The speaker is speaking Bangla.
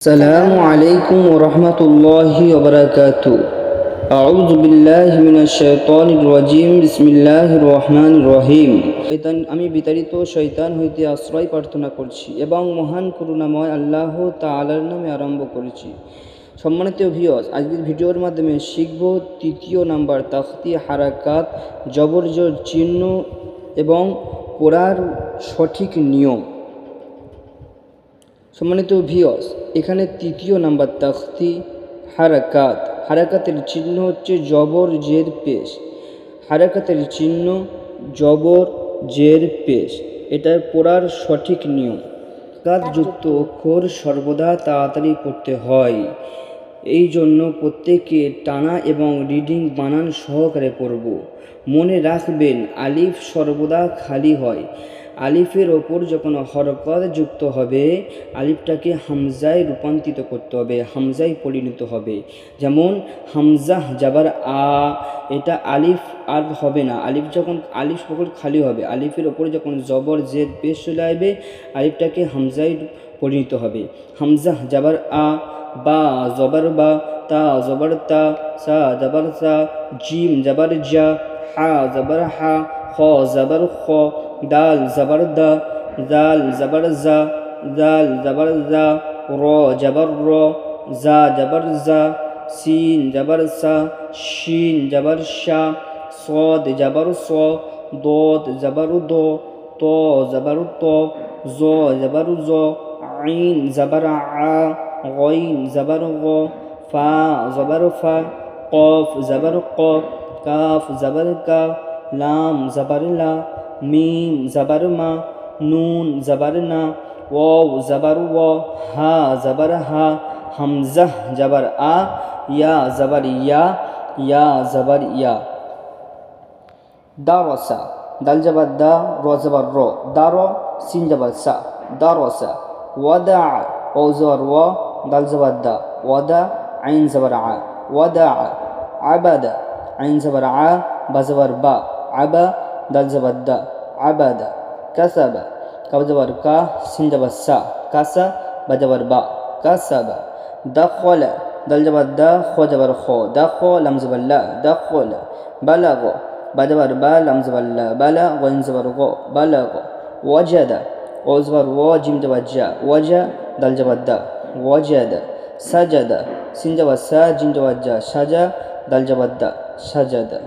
السلام عليكم ورحمة الله وبركاته. أعوذ بالله من الشيطان الرجيم. بسم الله الرحمن الرحيم. আমি বিতাড়িত শয়তান হইতে আশ্রয় প্রার্থনা করছি এবং মহান করুণাময় আল্লাহ তাআলার নামে আরম্ভ করেছি। সম্মানিত ভিউয়ার্স, আজকের ভিডিওর মাধ্যমে শিখব তৃতীয় নাম্বার তাখতি হারাকাত, জবর জোর চিহ্ন এবং পড়ার সঠিক নিয়ম। সম্মানিত ভিউয়ার্স, এখানে তৃতীয় নাম্বার তাখতি হারাকাত। হারাকাতের চিহ্ন হচ্ছে জবর জের পেশ। হারাকাতের চিহ্ন জবর জের পেশ, এটার পড়ার সঠিক নিয়ম। কাতযুক্ত অক্ষর সর্বদা তাড়াতাড়ি পড়তে হয়, এই জন্য প্রত্যেকে টানা এবং রিডিং বানান সহকারে পড়ব। মনে রাখবেন আলিফ সর্বদা খালি হয়। আলিফের ওপর যখন হরকত যুক্ত হবে আলিফটাকে হামজায় রূপান্তরিত করতে হবে, হামজায় পরিণত হবে। যেমন হামজা যাবার আ, এটা আলিফ আর হবে না। আলিফ যখন খালি হবে, আলিফের ওপর যখন জবর জেদ পেশ চলে আসবে আলিফটাকে হামজায় পরিণত হবে। হামজা যাবার আ, বা জবর বা, তা জবর তা, সা জবর সা, জিম জবর জা, হা জবর হা, খ জবর খ, দাল জবর দা, জাল জবর জা, জাল জবর জা, র জবর র, জা জবর জা, সিন জবর সা, শিন জবর শা, صاد জবর স, দদ জবর দ, ত জবর ত, জ জবর জ, আইন জবর আ, গইন জবর গ, ফা জবর ফা, কফ জবর ক, কাফ জবর কা, লাম জবর লা, মিম জবর মা, নুন জবর না, ওয়াও জবর ওয়া, হা জবর হা, হামজা জবর আ, ইয়া জবর ইয়া, ইয়া জবর ইয়া। দারসা, দাল জবর দা, র জবর র, দার, সিন জবর সা, দারসা। ওয়াদা, ও জবর ওয়া, দাল জবর দা, ওয়াদা, আইন জবর আ, ওয়াদা। আবাদা, আইন জবর আ, বা জবর বা, আবা, দাল জবর দা, আবাদা। কাসাবা, কাব জবর কা, সিন জবর সা, কাসা, বা জবর বা, কাসাবা। দাখলা, দাল জবর দা, খ জবর খ, দাখ, লাম জবর লা, দাখলা। বালাগ, বা জবর বা, লাম জবর লা, বালা, গইন জবর গ, বালাগ। ওয়াজাদা, ও জবর ওয়া, জিম জবর জা, ওয়াজা, দাল জবর দা, ওয়াজাদা। সাজাদা, সিন জবর সা, জিম জবর জা, সাজা, দাল জবর দা, সাজাদা।